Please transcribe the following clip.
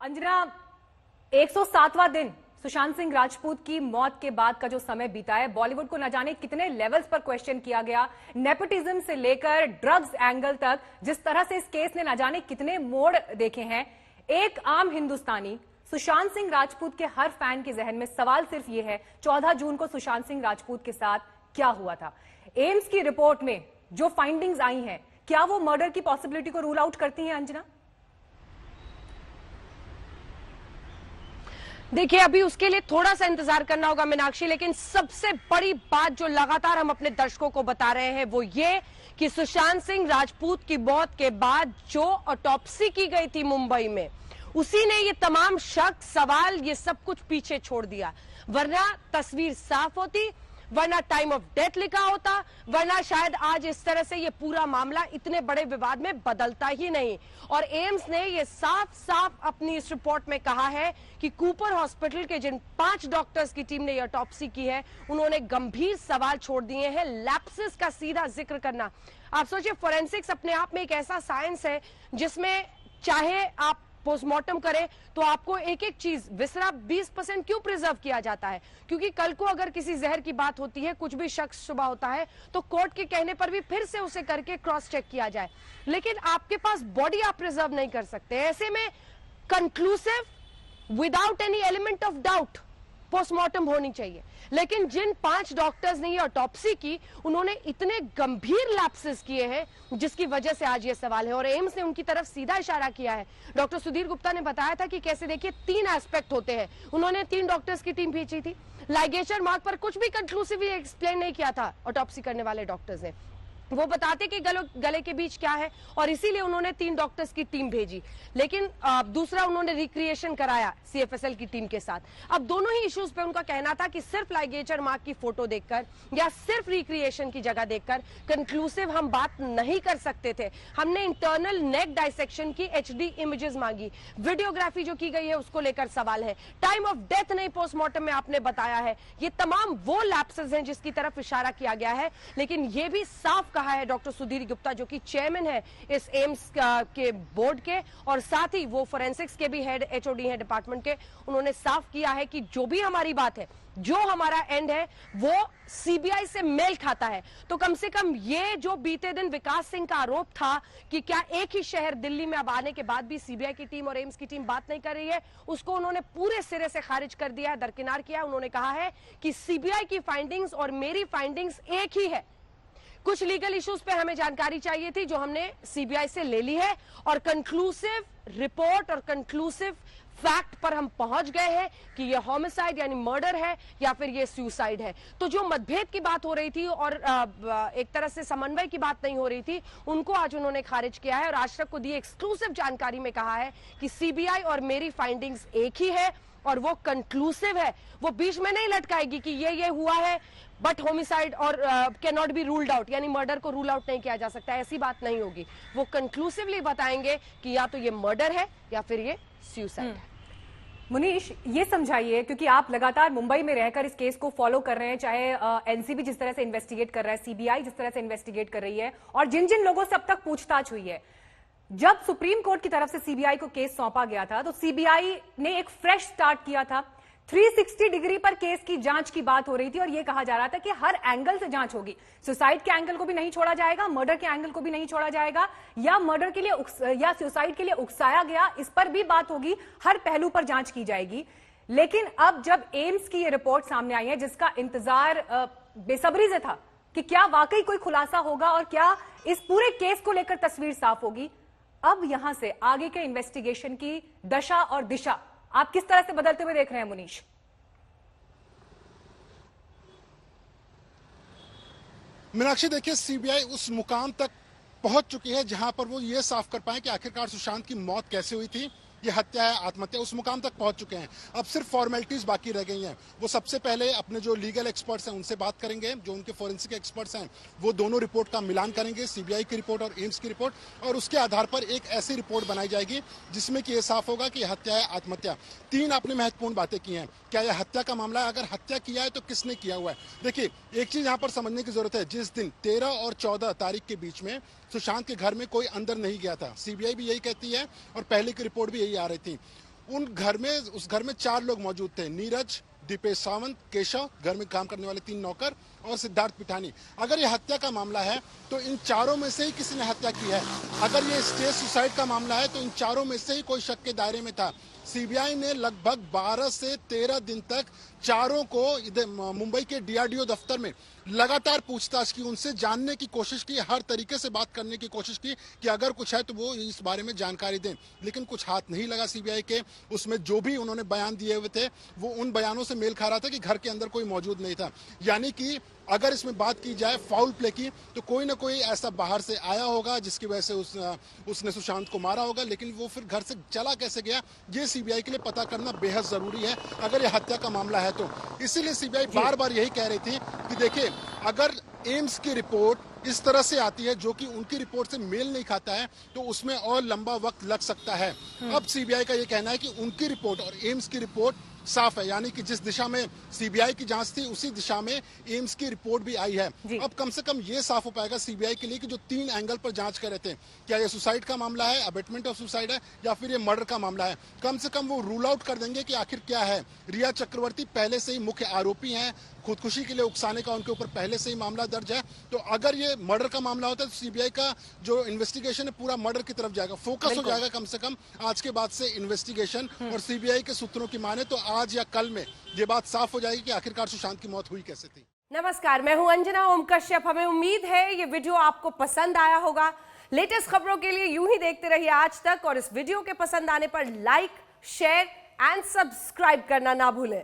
अंजना, 107वां दिन सुशांत सिंह राजपूत की मौत के बाद का जो समय बीता है, बॉलीवुड को न जाने कितने लेवल्स पर क्वेश्चन किया गया। नेपोटिज्म से लेकर ड्रग्स एंगल तक जिस तरह से इस केस ने न जाने कितने मोड़ देखे हैं। एक आम हिंदुस्तानी, सुशांत सिंह राजपूत के हर फैन के जहन में सवाल सिर्फ ये है, 14 जून को सुशांत सिंह राजपूत के साथ क्या हुआ था। एम्स की रिपोर्ट में जो फाइंडिंग्स आई हैं, क्या वो मर्डर की पॉसिबिलिटी को रूल आउट करती हैं अंजना? देखिए, अभी उसके लिए थोड़ा सा इंतजार करना होगा मीनाक्षी, लेकिन सबसे बड़ी बात जो लगातार हम अपने दर्शकों को बता रहे हैं वो ये कि सुशांत सिंह राजपूत की मौत के बाद जो ऑटोप्सी की गई थी मुंबई में, उसी ने ये तमाम शक, सवाल, ये सब कुछ पीछे छोड़ दिया। वरना तस्वीर साफ होती, वरना टाइम ऑफ डेथ लिखा होता, वरना शायद आज इस तरह से ये पूरा मामला इतने बड़े विवाद में बदलता ही नहीं। और एम्स ने ये साफ साफ अपनी इस रिपोर्ट में कहा है कि कूपर हॉस्पिटल के जिन 5 डॉक्टर्स की टीम ने ये ऑटोप्सी की है, उन्होंने गंभीर सवाल छोड़ दिए हैं। लैप्सेस का सीधा जिक्र करना, आप सोचिए, फोरेंसिक्स अपने आप में एक ऐसा साइंस है जिसमें चाहे आप पोस्टमार्टम करें तो आपको एक एक चीज, विसरा 20% क्यों प्रिजर्व किया जाता है? क्योंकि कल को अगर किसी जहर की बात होती है, कुछ भी शख्स शुबा होता है, तो कोर्ट के कहने पर भी फिर से उसे करके क्रॉस चेक किया जाए। लेकिन आपके पास बॉडी आप प्रिजर्व नहीं कर सकते। ऐसे में conclusive, without any element of doubt postmortem होनी चाहिए। लेकिन जिन 5 डॉक्टर्स ने ये ऑटोप्सी की, उन्होंने इतने गंभीर लैप्सेस किए हैं जिसकी वजह से आज ये सवाल है। और एम्स ने उनकी तरफ सीधा इशारा किया है। डॉक्टर सुधीर गुप्ता ने बताया था कि कैसे, देखिए, 3 एस्पेक्ट होते हैं। उन्होंने 3 डॉक्टर्स की टीम भेजी थी। लाइगेचर मार्क पर कुछ भी कंक्लूसिवली एक्सप्लेन नहीं किया था ऑटोप्सी करने वाले डॉक्टर्स ने। वो बताते कि गले के बीच क्या है, और इसीलिए उन्होंने 3 डॉक्टर्स की टीम भेजी। लेकिन दूसरा, उन्होंने रिक्रिएशन कराया सीएफएसएल की टीम के साथ। अब दोनों ही इश्यूज पे उनका कहना था कि सिर्फ लाइगेचर मार्क की फोटो देखकर या सिर्फ रिक्रिएशन की जगह देखकर कंक्लूसिव हम बात नहीं कर सकते थे। हमने इंटरनल नेक डाइसेक्शन की HD इमेजेस मांगी, वीडियोग्राफी जो की गई है उसको लेकर सवाल है, टाइम ऑफ डेथ नहीं पोस्टमार्टम में आपने बताया है। ये तमाम वो लैप्सेस हैं जिसकी तरफ इशारा किया गया है। लेकिन ये भी साफ कहा है डॉक्टर सुधीर गुप्ता, जो कि चेयरमैन है इस एम्स के बोर्ड के, और साथ ही वो फोरेंसिक्स के भी हेड HOD हैं डिपार्टमेंट के, उन्होंने साफ किया है कि जो भी हमारी बात है, जो हमारा एंड है, वो CBI से मेल खाता है। तो कम से कम ये जो बीते दिन विकास सिंह का आरोप था कि क्या एक ही शहर दिल्ली में अब आने के बाद भी CBI की टीम और एम्स की टीम बात नहीं कर रही है, उसको उन्होंने पूरे सिरे से खारिज कर दिया है, दरकिनार किया है। उन्होंने कहा है कि CBI की फाइंडिंग्स और मेरी फाइंडिंग्स एक ही है। कुछ लीगल इश्यूज पे हमें जानकारी चाहिए थी जो हमने CBI से ले ली है, और कंक्लूसिव रिपोर्ट और कंक्लूसिव फैक्ट पर हम पहुंच गए हैं कि ये होमिसाइड यानी मर्डर है या फिर ये सुसाइड है। तो जो मतभेद की बात हो रही थी और एक तरह से समन्वय की बात नहीं हो रही थी, उनको आज उन्होंने खारिज किया है और आज तक को दी एक्सक्लूसिव जानकारी में कहा है कि CBI और मेरी फाइंडिंग्स एक ही है और वो कंक्लूसिव है। वो बीच में नहीं लटकाएगी कि ये हुआ है बट होमिसाइड और can not be ruled out, यानी मर्डर को रूल आउट नहीं किया जा सकता, ऐसी बात नहीं होगी। वो कंक्लूसिवली बताएंगे कि या तो ये मर्डर है या फिर ये सुसाइड है। मुनीश, ये समझाइए, क्योंकि आप लगातार मुंबई में रहकर इस केस को फॉलो कर रहे हैं, चाहे NCB जिस तरह से इन्वेस्टिगेट कर रहा है, CBI जिस तरह से इन्वेस्टिगेट कर रही है, और जिन जिन लोगों से अब तक पूछताछ हुई है। जब सुप्रीम कोर्ट की तरफ से CBI को केस सौंपा गया था, तो CBI ने एक फ्रेश स्टार्ट किया था। 360 डिग्री पर केस की जांच की बात हो रही थी और यह कहा जा रहा था कि हर एंगल से जांच होगी। सुसाइड के एंगल को भी नहीं छोड़ा जाएगा, मर्डर के एंगल को भी नहीं छोड़ा जाएगा, या मर्डर के लिए या सुसाइड के लिए उकसाया गया, इस पर भी बात होगी। हर पहलू पर जांच की जाएगी। लेकिन अब जब एम्स की यह रिपोर्ट सामने आई है, जिसका इंतजार बेसब्री से था कि क्या वाकई कोई खुलासा होगा और क्या इस पूरे केस को लेकर तस्वीर साफ होगी, अब यहां से आगे के इन्वेस्टिगेशन की दशा और दिशा आप किस तरह से बदलते हुए देख रहे हैं मुनीश? मीनाक्षी, देखिए, CBI उस मुकाम तक पहुंच चुकी है जहां पर वो ये साफ कर पाए कि आखिरकार सुशांत की मौत कैसे हुई थी, ये हत्या है आत्महत्या, उस मुकाम तक पहुंच चुके हैं। अब सिर्फ फॉर्मेलिटीज बाकी रह गई हैं। वो सबसे पहले अपने जो लीगल एक्सपर्ट्स हैं उनसे बात करेंगे, जो उनके फोरेंसिक एक्सपर्ट्स हैं वो दोनों रिपोर्ट का मिलान करेंगे, CBI की रिपोर्ट और एम्स की रिपोर्ट, और उसके आधार पर एक ऐसी रिपोर्ट बनाई जाएगी जिसमें कि ये साफ होगा कि हत्या है आत्महत्या। 3 आपने महत्वपूर्ण बातें की हैं। क्या यह हत्या का मामला है? अगर हत्या किया है तो किसने किया हुआ है? देखिए, एक चीज यहाँ पर समझने की जरूरत है। जिस दिन 13 और 14 तारीख के बीच में सुशांत के घर में कोई अंदर नहीं गया था, CBI भी यही कहती है और पहले की रिपोर्ट भी यही आ रही थी। उस घर में 4 लोग मौजूद थे, नीरज, दीपेश सावंत, केशव, घर में काम करने वाले 3 नौकर और सिद्धार्थ पिठानी। अगर ये हत्या का मामला है तो इन चारों में से ही किसी ने हत्या की है। अगर ये स्टेज सुसाइड का मामला है तो इन चारों में से ही कोई शक के दायरे में था। सीबीआई ने लगभग 12 से 13 दिन तक चारों को मुंबई के डीआरडीओ दफ्तर में लगातार पूछताछ की, उनसे जानने की कोशिश की, हर तरीके से बात करने की कोशिश की कि अगर कुछ है तो वो इस बारे में जानकारी दें, लेकिन कुछ हाथ नहीं लगा सीबीआई के। उसमें जो भी उन्होंने बयान दिए हुए थे वो उन बयानों से मेल खा रहा था कि घर के अंदर कोई मौजूद नहीं था। यानी कि अगर इसमें बात की जाए फाउल प्ले की तो कोई ना कोई ऐसा बाहर से आया होगा जिसकी वजह से उसने सुशांत को मारा होगा, लेकिन वो फिर घर से चला कैसे गया ये सीबीआई के लिए पता करना बेहद जरूरी है अगर ये हत्या का मामला है तो। इसीलिए सीबीआई बार बार यही कह रही थी कि देखिए, अगर एम्स की रिपोर्ट इस तरह से आती है जो कि उनकी रिपोर्ट से मेल नहीं खाता है तो उसमें और लंबा वक्त लग सकता है। अब सीबीआई का ये कहना है कि उनकी रिपोर्ट और एम्स की रिपोर्ट साफ है, यानी कि जिस दिशा में सीबीआई की जांच थी उसी दिशा में एम्स की रिपोर्ट भी आई है। अब कम से कम ये साफ हो पाएगा सीबीआई के लिए कि जो 3 एंगल पर जांच कर रहे थे, क्या ये सुसाइड का मामला है, अबेटमेंट ऑफ सुसाइड है, या फिर ये मर्डर का मामला है। कम से कम वो रूल आउट कर देंगे कि आखिर क्या है। रिया चक्रवर्ती पहले से ही मुख्य आरोपी हैं, खुदकुशी के लिए उकसाने का उनके ऊपर पहले से ही मामला दर्ज है। तो अगर ये मर्डर का मामला होता है तो सीबीआई का जो इन्वेस्टिगेशन है पूरा मर्डर की तरफ जाएगा, फोकस हो जाएगा कम से कम आज के बाद से इन्वेस्टिगेशन। और सीबीआई के सूत्रों की माने तो आज या कल में ये बात साफ हो जाएगी कि आखिरकार सुशांत की मौत हुई कैसे थी। नमस्कार, मैं हूं अंजना ओम कश्यप। हमें उम्मीद है ये वीडियो आपको पसंद आया होगा। लेटेस्ट खबरों के लिए यूं ही देखते रहिए आज तक, और इस वीडियो के पसंद आने पर लाइक, शेयर एंड सब्सक्राइब करना ना भूलें।